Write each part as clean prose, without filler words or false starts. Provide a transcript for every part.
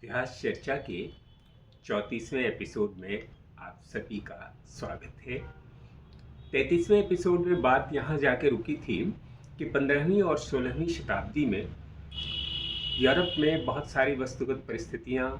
इतिहास चर्चा के 34वें एपिसोड में आप सभी का स्वागत है। 33वें एपिसोड में बात यहाँ जाके रुकी थी कि 15वीं और 16वीं शताब्दी में यूरोप में बहुत सारी वस्तुगत परिस्थितियाँ,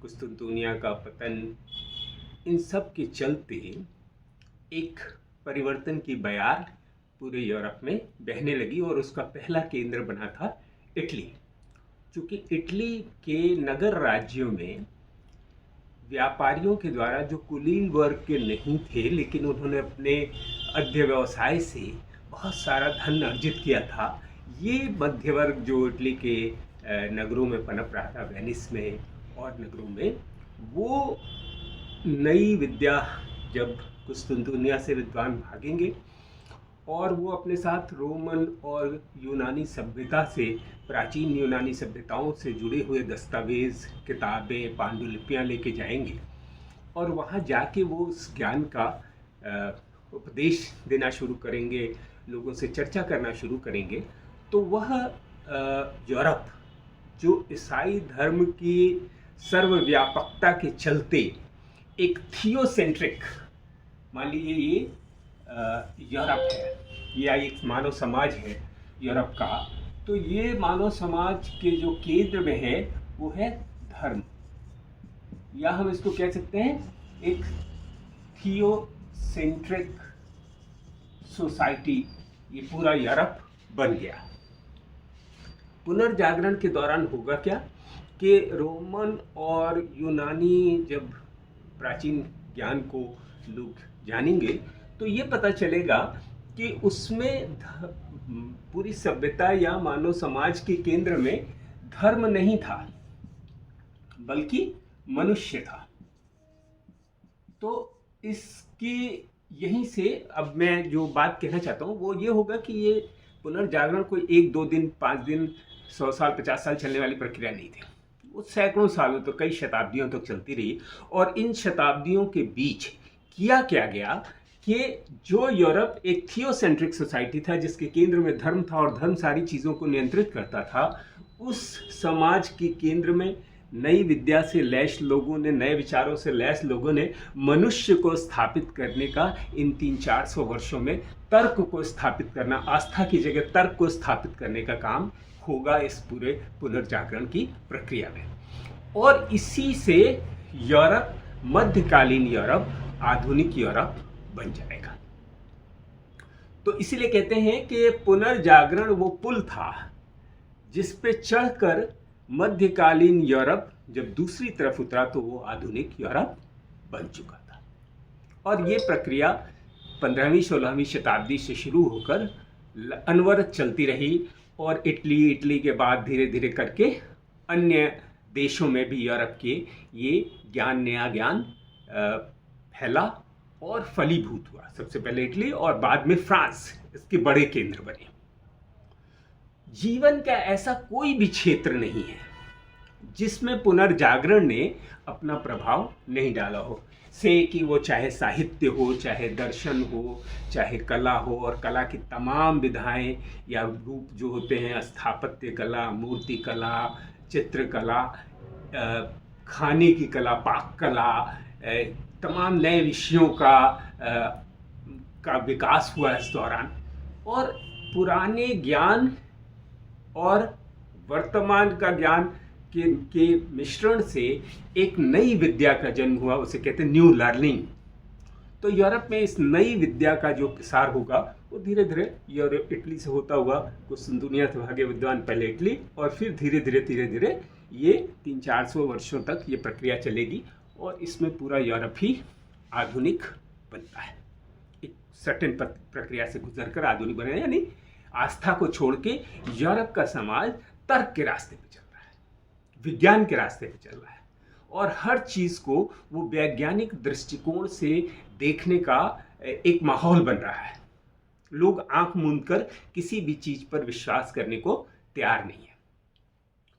कुस्तुनतुनिया का पतन, इन सब के चलते एक परिवर्तन की बयार पूरे यूरोप में बहने लगी और उसका पहला केंद्र बना था इटली। चूँकि इटली के नगर राज्यों में व्यापारियों के द्वारा जो कुलीन वर्ग के नहीं थे, लेकिन उन्होंने अपने अध्य व्यवसाय से बहुत सारा धन अर्जित किया था, ये मध्य वर्ग जो इटली के नगरों में पनप रहा था, वेनिस में और नगरों में, वो नई विद्या, जब कुस्तुनतुनिया से विद्वान भागेंगे और वो अपने साथ रोमन और यूनानी सभ्यता से, प्राचीन यूनानी सभ्यताओं से जुड़े हुए दस्तावेज, किताबें, पांडुलिपियाँ लेके जाएंगे और वहाँ जाके वो उस ज्ञान का उपदेश देना शुरू करेंगे, लोगों से चर्चा करना शुरू करेंगे। तो वह यूरोप जो ईसाई धर्म की सर्वव्यापकता के चलते एक थियोसेंट्रिक, मान लीजिए ये यूरोप है या एक मानव समाज है यूरोप का, तो ये मानव समाज के जो केंद्र में है वो है धर्म, या हम इसको कह सकते हैं एक थियोसेंट्रिक सोसाइटी। ये पूरा यूरोप बन गया। पुनर्जागरण के दौरान होगा क्या कि रोमन और यूनानी जब प्राचीन ज्ञान को लोग जानेंगे तो ये पता चलेगा कि उसमें पूरी सभ्यता या मानव समाज के केंद्र में धर्म नहीं था, बल्कि मनुष्य था। तो इसकी यहीं से अब मैं जो बात कहना चाहता हूँ वो ये होगा कि ये पुनर्जागरण कोई 1-2 दिन, 5 दिन, 100 साल, 50 साल चलने वाली प्रक्रिया नहीं थी। वो सैकड़ों सालों तो कई शताब्दियों तक चलती रही। और इन शताब्दियों के बीच किया क्या गया कि जो यूरोप एक थियोसेंट्रिक सोसाइटी था, जिसके केंद्र में धर्म था और धर्म सारी चीज़ों को नियंत्रित करता था, उस समाज के केंद्र में नई विद्या से लैस लोगों ने, नए विचारों से लैस लोगों ने मनुष्य को स्थापित करने का इन 300-400 वर्षों में तर्क को स्थापित करना, आस्था की जगह तर्क को स्थापित करने का काम होगा इस पूरे पुनर्जागरण की प्रक्रिया में। और इसी से यूरोप, मध्यकालीन यूरोप, आधुनिक यूरोप बन जाएगा। तो इसीलिए कहते हैं कि पुनर्जागरण वो पुल था जिस पे चढ़कर मध्यकालीन यूरोप जब दूसरी तरफ उतरा तो वो आधुनिक यूरोप बन चुका था। और ये प्रक्रिया 15वीं-16वीं शताब्दी से शुरू होकर अनवरत चलती रही और इटली के बाद धीरे धीरे करके अन्य देशों में भी यूरोप के ये ज्ञान, नया ज्ञान फैला और फलीभूत हुआ। सबसे पहले इटली और बाद में फ्रांस इसके बड़े केंद्र बने। जीवन का ऐसा कोई भी क्षेत्र नहीं है जिसमें पुनर्जागरण ने अपना प्रभाव नहीं डाला हो, से कि वो चाहे साहित्य हो, चाहे दर्शन हो, चाहे कला हो, और कला की तमाम विधाएं या रूप जो होते हैं, स्थापत्य कला, मूर्ति कला, चित्रकला, खाने की कला, पाक कला, तमाम नए विषयों का विकास हुआ इस दौरान। और पुराने ज्ञान और वर्तमान का ज्ञान के मिश्रण से एक नई विद्या का जन्म हुआ, उसे कहते हैं न्यू लर्निंग। तो यूरोप में इस नई विद्या का जो प्रसार होगा वो धीरे धीरे यूरोप, इटली से होता हुआ कुस्तुनतुनिया से भागे विद्वान पहले इटली, और फिर धीरे धीरे ये 300-400 वर्षों तक ये प्रक्रिया चलेगी और इसमें पूरा यूरोप ही आधुनिक बनता है। एक सर्टेन प्रक्रिया से गुजरकर आधुनिक बने, यानी आस्था को छोड़ के यूरोप का समाज तर्क के रास्ते पे चल रहा है, विज्ञान के रास्ते पे चल रहा है, और हर चीज़ को वो वैज्ञानिक दृष्टिकोण से देखने का एक माहौल बन रहा है। लोग आंख मूंदकर किसी भी चीज़ पर विश्वास करने को तैयार नहीं है।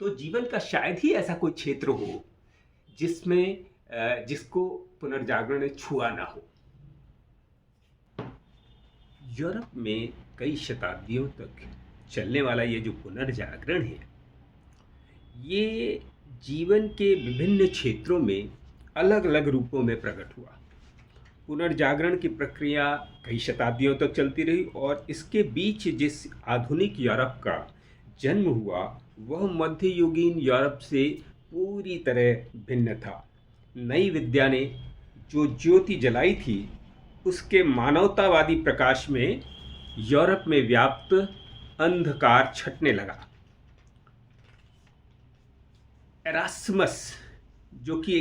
तो जीवन का शायद ही ऐसा कोई क्षेत्र हो जिसको पुनर्जागरण ने छुआ ना हो। यूरोप में कई शताब्दियों तक चलने वाला ये जो पुनर्जागरण है, ये जीवन के विभिन्न क्षेत्रों में अलग अलग रूपों में प्रकट हुआ। पुनर्जागरण की प्रक्रिया कई शताब्दियों तक चलती रही और इसके बीच जिस आधुनिक यूरोप का जन्म हुआ वह मध्ययुगीन यूरोप से पूरी तरह भिन्न था। नई विद्या ने जो ज्योति जलाई थी उसके मानवतावादी प्रकाश में यूरोप में व्याप्त अंधकार छटने लगा। एरास्मस जो कि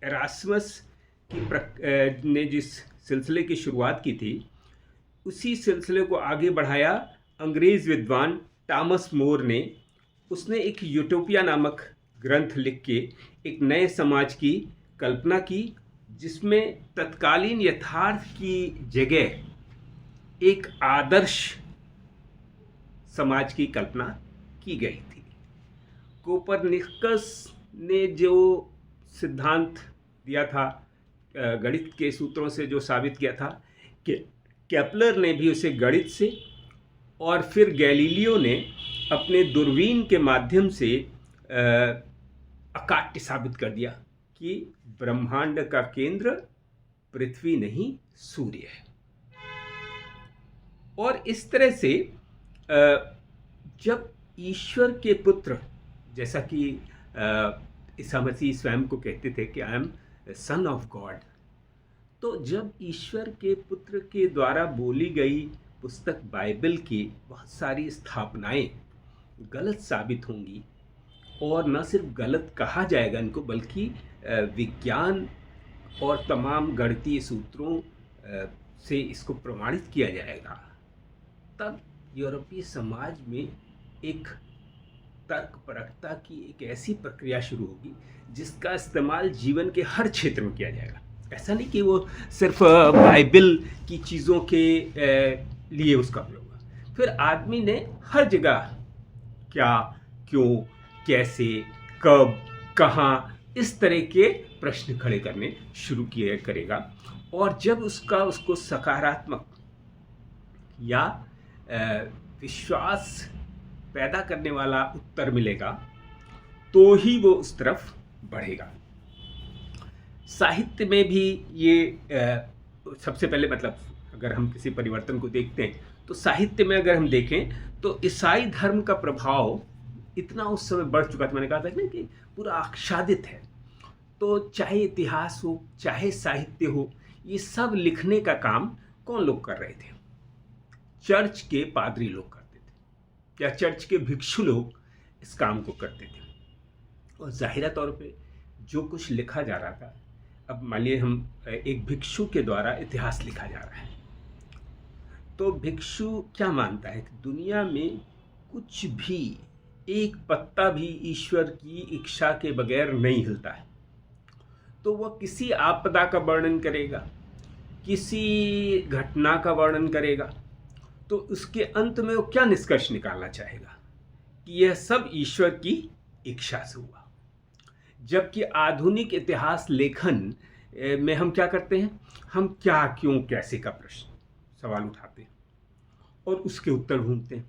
एरास्मस ने जिस सिलसिले की शुरुआत की थी उसी सिलसिले को आगे बढ़ाया अंग्रेज़ विद्वान टॉमस मोर ने। उसने एक यूटोपिया नामक ग्रंथ लिख के एक नए समाज की कल्पना की जिसमें तत्कालीन यथार्थ की जगह एक आदर्श समाज की कल्पना की गई थी। कोपरनिकस ने जो सिद्धांत दिया था गणित के सूत्रों से जो साबित किया था कि केपलर ने भी उसे गणित से और फिर गैलीलियो ने अपने दूरबीन के माध्यम से अकाट्य साबित कर दिया कि ब्रह्मांड का केंद्र पृथ्वी नहीं सूर्य है। और इस तरह से जब ईश्वर के पुत्र, जैसा कि ईसा मसीह स्वयं को कहते थे कि I am son of God, तो जब ईश्वर के पुत्र के द्वारा बोली गई पुस्तक बाइबल की बहुत सारी स्थापनाएं गलत साबित होंगी और न सिर्फ गलत कहा जाएगा इनको बल्कि विज्ञान और तमाम गणितीय सूत्रों से इसको प्रमाणित किया जाएगा, तब यूरोपीय समाज में एक तर्कपरकता की एक ऐसी प्रक्रिया शुरू होगी जिसका इस्तेमाल जीवन के हर क्षेत्र में किया जाएगा। ऐसा नहीं कि वो सिर्फ बाइबल की चीज़ों के लिए उसका प्रयोग हुआ। फिर आदमी ने हर जगह क्या, क्यों, कैसे, कब, कहाँ, इस तरह के प्रश्न खड़े करने शुरू किया करेगा। और जब उसको सकारात्मक या विश्वास पैदा करने वाला उत्तर मिलेगा तो ही वो उस तरफ बढ़ेगा। साहित्य में भी ये सबसे पहले मतलब अगर हम किसी परिवर्तन को देखते हैं तो साहित्य में अगर हम देखें तो ईसाई धर्म का प्रभाव इतना उस समय बढ़ चुका था। मैंने कहा था ना कि पूरा आच्छादित है। तो चाहे इतिहास हो चाहे साहित्य हो, ये सब लिखने का काम कौन लोग कर रहे थे? चर्च के पादरी लोग करते थे या चर्च के भिक्षु लोग इस काम को करते थे। और जाहिरा तौर पे जो कुछ लिखा जा रहा था, अब मान लीजिए हम एक भिक्षु के द्वारा इतिहास लिखा जा रहा है, तो भिक्षु क्या मानता है कि दुनिया में कुछ भी, एक पत्ता भी ईश्वर की इच्छा के बगैर नहीं हिलता है। तो वह किसी आपदा का वर्णन करेगा, किसी घटना का वर्णन करेगा, तो उसके अंत में वो क्या निष्कर्ष निकालना चाहेगा कि यह सब ईश्वर की इच्छा से हुआ। जबकि आधुनिक इतिहास लेखन में हम क्या करते हैं? हम क्या, क्यों, कैसे का प्रश्न सवाल उठाते हैं और उसके उत्तर ढूंढते हैं।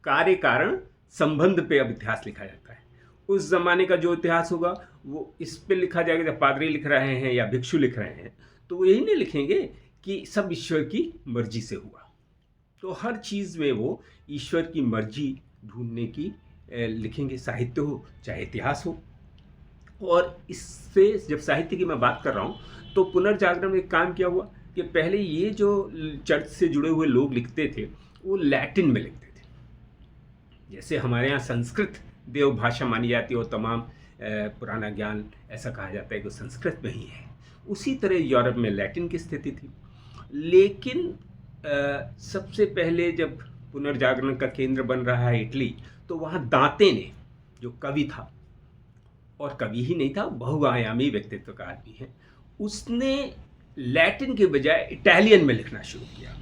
कार्य कारण संबंध पे अब इतिहास लिखा जाता है। उस जमाने का जो इतिहास होगा वो इस पे लिखा जाएगा। जब पादरी लिख रहे हैं या भिक्षु लिख रहे हैं तो वो यही नहीं लिखेंगे कि सब ईश्वर की मर्जी से हुआ। तो हर चीज़ में वो ईश्वर की मर्जी ढूंढने की लिखेंगे, साहित्य हो चाहे इतिहास हो। और इससे जब साहित्य की मैं बात कर रहा हूँ तो पुनर्जागरण में एक काम किया हुआ कि पहले ये जो चर्च से जुड़े हुए लोग लिखते थे वो लैटिन में लिखते थे। जैसे हमारे यहाँ संस्कृत देव भाषा मानी जाती है और तमाम पुराना ज्ञान ऐसा कहा जाता है कि संस्कृत में ही है, उसी तरह यूरोप में लैटिन की स्थिति थी। लेकिन सबसे पहले जब पुनर्जागरण का केंद्र बन रहा है इटली, तो वहाँ दांते ने, जो कवि था और कवि ही नहीं था, बहुआयामी व्यक्तित्व का आदमी है, उसने लैटिन के बजाय इटालियन में लिखना शुरू किया।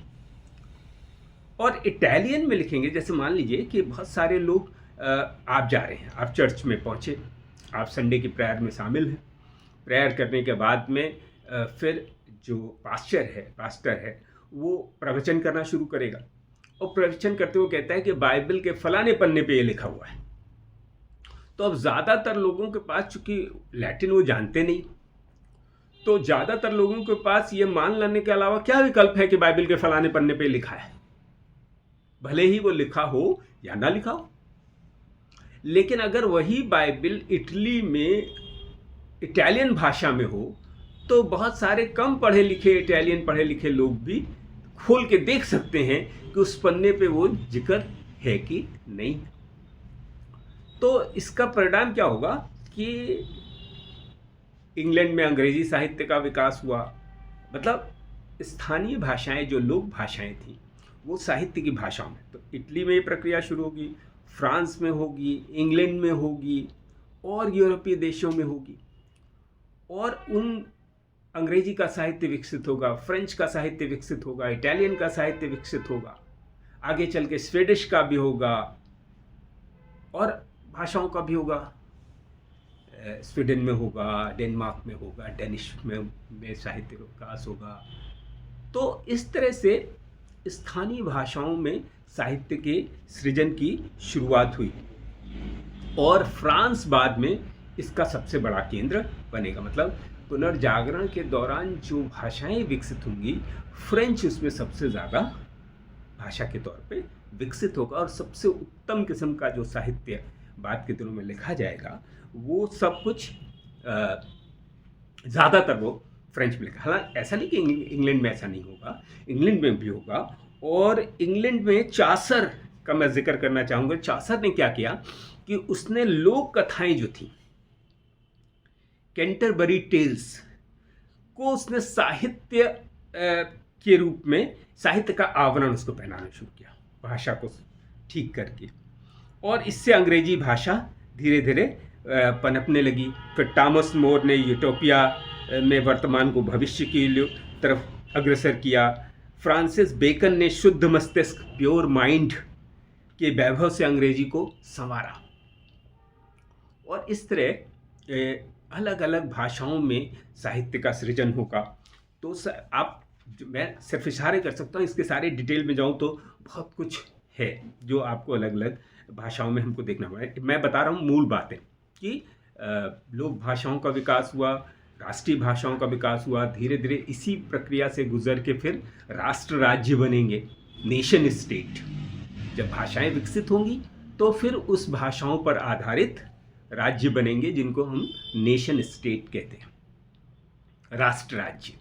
और इटालियन में लिखेंगे, जैसे मान लीजिए कि बहुत सारे लोग, आप जा रहे हैं, आप चर्च में पहुँचे, आप संडे की प्रेयर में शामिल हैं। प्रेयर करने के बाद में फिर जो पास्टर है वो प्रवचन करना शुरू करेगा और प्रवचन करते हुए कहता है कि बाइबल के फलाने पन्ने पे ये लिखा हुआ है। तो अब ज़्यादातर लोगों के पास, चूंकि लैटिन वो जानते नहीं, तो ज़्यादातर लोगों के पास ये मान लेने के अलावा क्या विकल्प है कि बाइबल के फलाने पन्ने पे लिखा है, भले ही वो लिखा हो या ना लिखा हो। लेकिन अगर वही बाइबल इटली में इटालियन भाषा में हो तो बहुत सारे कम पढ़े लिखे इटालियन पढ़े लिखे लोग भी खोल के देख सकते हैं कि उस पन्ने पे वो जिक्र है कि नहीं। तो इसका परिणाम क्या होगा कि इंग्लैंड में अंग्रेजी साहित्य का विकास हुआ, मतलब स्थानीय भाषाएं जो लोक भाषाएं थी वो साहित्य की भाषाओं में, तो इटली में ये प्रक्रिया शुरू होगी, फ्रांस में होगी, इंग्लैंड में होगी और यूरोपीय देशों में होगी। और उन अंग्रेजी का साहित्य विकसित होगा, फ्रेंच का साहित्य विकसित होगा, इटालियन का साहित्य विकसित होगा, आगे चल के स्वीडिश का भी होगा और भाषाओं का भी होगा, स्वीडन में होगा, डेनमार्क में होगा, डेनिश में साहित्य विकास होगा। तो इस तरह से स्थानीय भाषाओं में साहित्य के सृजन की शुरुआत हुई और फ्रांस बाद में इसका सबसे बड़ा केंद्र बनेगा। मतलब पुनर्जागरण के दौरान जो भाषाएं विकसित होंगी, फ्रेंच उसमें सबसे ज़्यादा भाषा के तौर पे विकसित होगा और सबसे उत्तम किस्म का जो साहित्य बाद के दिनों में लिखा जाएगा वो सब कुछ ज़्यादातर वो फ्रेंच में लिखा। हालांकि ऐसा नहीं कि इंग्लैंड में ऐसा नहीं होगा, इंग्लैंड में भी होगा। और इंग्लैंड में चासर का मैं जिक्र करना चाहूँगा। चासर ने क्या किया कि उसने लोक कथाएं जो थी, कैंटरबरी टेल्स को उसने साहित्य के रूप में, साहित्य का आवरण उसको पहनाना शुरू किया, भाषा को ठीक करके। और इससे अंग्रेजी भाषा धीरे धीरे पनपने लगी। फिर टॉमस मोर ने यूटोपिया में वर्तमान को भविष्य की तरफ अग्रसर किया। फ्रांसिस बेकन ने शुद्ध मस्तिष्क, प्योर माइंड के वैभव से अंग्रेजी को संवारा। और इस तरह अलग अलग भाषाओं में साहित्य का सृजन होगा। तो आप, मैं सिर्फ इशारे कर सकता हूँ, इसके सारे डिटेल में जाऊँ तो बहुत कुछ है जो आपको अलग अलग भाषाओं में हमको देखना पड़ेगा। मैं बता रहा हूँ मूल बातें कि लोक भाषाओं का विकास हुआ, राष्ट्रीय भाषाओं का विकास हुआ, धीरे धीरे इसी प्रक्रिया से गुजर के फिर राष्ट्र राज्य बनेंगे, नेशन स्टेट। जब भाषाएं विकसित होंगी तो फिर उस भाषाओं पर आधारित राज्य बनेंगे जिनको हम नेशन स्टेट कहते हैं, राष्ट्र राज्य।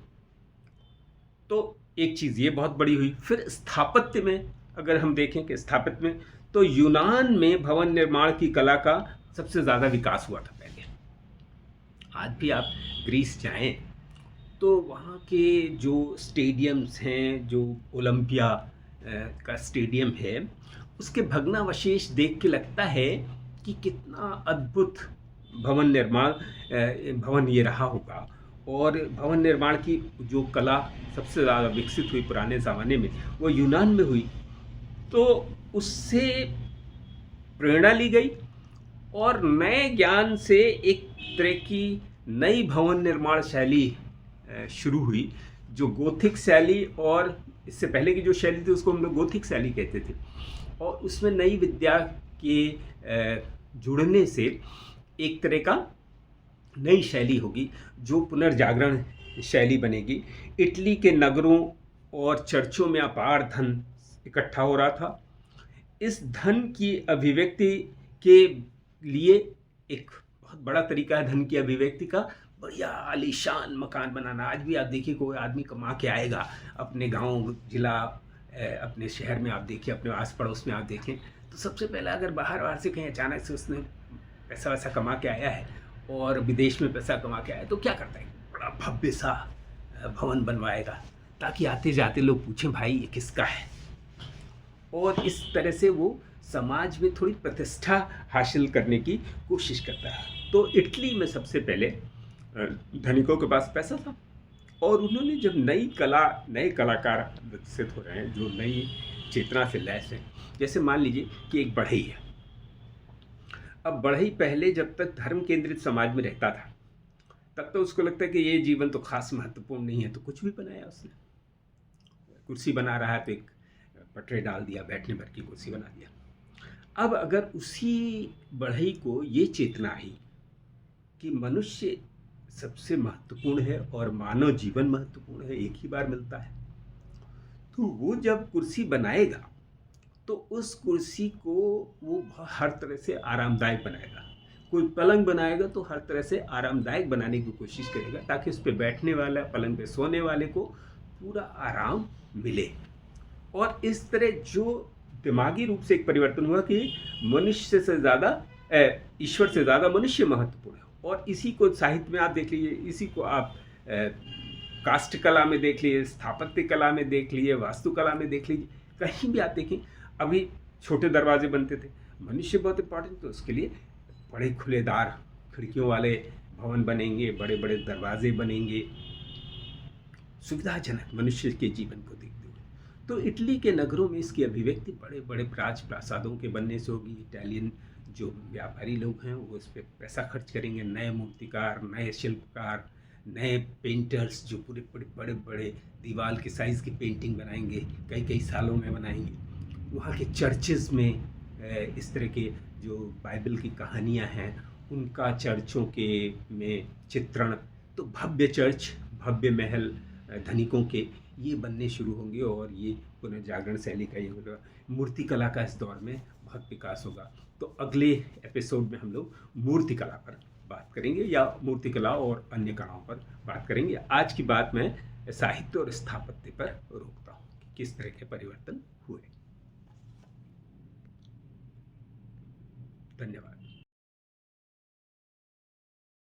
तो एक चीज़ ये बहुत बड़ी हुई। फिर स्थापत्य में अगर हम देखें कि स्थापत्य में तो यूनान में भवन निर्माण की कला का सबसे ज़्यादा विकास हुआ था पहले। आज भी आप ग्रीस जाएं तो वहाँ के जो स्टेडियम्स हैं, जो ओलंपिया का स्टेडियम है, उसके भग्नावशेष देख के लगता है कि कितना अद्भुत भवन ये रहा होगा। और भवन निर्माण की जो कला सबसे ज़्यादा विकसित हुई पुराने ज़माने में वो यूनान में हुई। तो उससे प्रेरणा ली गई और नए ज्ञान से एक तरह की नई भवन निर्माण शैली शुरू हुई, जो गोथिक शैली, और इससे पहले की जो शैली थी उसको हम लोग गोथिक शैली कहते थे। और उसमें नई विद्या के जुड़ने से एक तरह का नई शैली होगी जो पुनर्जागरण शैली बनेगी। इटली के नगरों और चर्चों में अपार धन इकट्ठा हो रहा था। इस धन की अभिव्यक्ति के लिए एक बहुत बड़ा तरीका है धन की अभिव्यक्ति का, बढ़िया आलीशान मकान बनाना। आज भी आप देखिए, कोई आदमी कमा के आएगा अपने गांव, जिला, अपने शहर में आप देखिए, अपने आस पड़ोस में आप देखें, तो सबसे पहले अगर बाहर से कहीं अचानक से उसने पैसा वैसा कमा के आया है और विदेश में पैसा कमा के आया है तो क्या करता है, बड़ा भव्य सा भवन बनवाएगा ताकि आते जाते लोग पूछें भाई ये किसका है। और इस तरह से वो समाज में थोड़ी प्रतिष्ठा हासिल करने की कोशिश करता है। तो इटली में सबसे पहले धनिकों के पास पैसा था और उन्होंने जब नई कला, नए कलाकार विकसित हो रहे हैं जो नई चेतना से लैस हैं, जैसे मान लीजिए कि एक बढ़ई है। अब बढ़ई पहले जब तक धर्म केंद्रित समाज में रहता था तब तो उसको लगता है कि ये जीवन तो खास महत्वपूर्ण नहीं है, तो कुछ भी बनाया उसने। कुर्सी बना रहा है तो एक पटरे डाल दिया, बैठने भर की कुर्सी बना दिया। अब अगर उसी बढ़ई को ये चेतना आई कि मनुष्य सबसे महत्वपूर्ण है और मानव जीवन महत्वपूर्ण है, एक ही बार मिलता है, तो वो जब कुर्सी बनाएगा तो उस कुर्सी को वो हर तरह से आरामदायक बनाएगा। कोई पलंग बनाएगा तो हर तरह से आरामदायक बनाने की कोशिश करेगा ताकि उस पे बैठने वाला, पलंग पे सोने वाले को पूरा आराम मिले। और इस तरह जो दिमागी रूप से एक परिवर्तन हुआ कि मनुष्य से ज़्यादा ईश्वर से ज़्यादा मनुष्य महत्वपूर्ण है। और इसी को साहित्य में आप देख लीजिए, इसी को आप काष्ठ कला में देख लीजिए, स्थापत्य कला में देख लीजिए, वास्तुकला में देख लीजिए, कहीं भी आप देखें। अभी छोटे दरवाजे बनते थे, मनुष्य बहुत इंपॉर्टेंट, तो उसके लिए बड़े खुलेदार खिड़कियों वाले भवन बनेंगे, बड़े बड़े दरवाजे बनेंगे, सुविधाजनक मनुष्य के जीवन को देखते हुए। तो इटली के नगरों में इसकी अभिव्यक्ति बड़े बड़े प्रासादों के बनने से होगी। इटालियन जो व्यापारी लोग हैं वो इस पर पैसा खर्च करेंगे, नए मूर्तिकार, नए शिल्पकार, नए पेंटर्स जो पूरे बड़े बड़े बड़े दीवार के साइज़ की पेंटिंग बनाएंगे, कई कई सालों में बनाएंगे। वहाँ के चर्चेज़ में इस तरह के जो बाइबल की कहानियाँ हैं उनका चर्चों के में चित्रण, तो भव्य चर्च, भव्य महल धनिकों के ये बनने शुरू होंगे। और ये पुनर्जागरण शैली का ये होगा। मूर्तिकला का इस दौर में बहुत विकास होगा। तो अगले एपिसोड में हम लोग मूर्तिकला पर बात करेंगे, या मूर्तिकला और अन्य कलाओं पर बात करेंगे। आज की बात मैं साहित्य और स्थापत्य पर रोकता हूँ कि किस तरह के परिवर्तन हुए। धन्यवाद।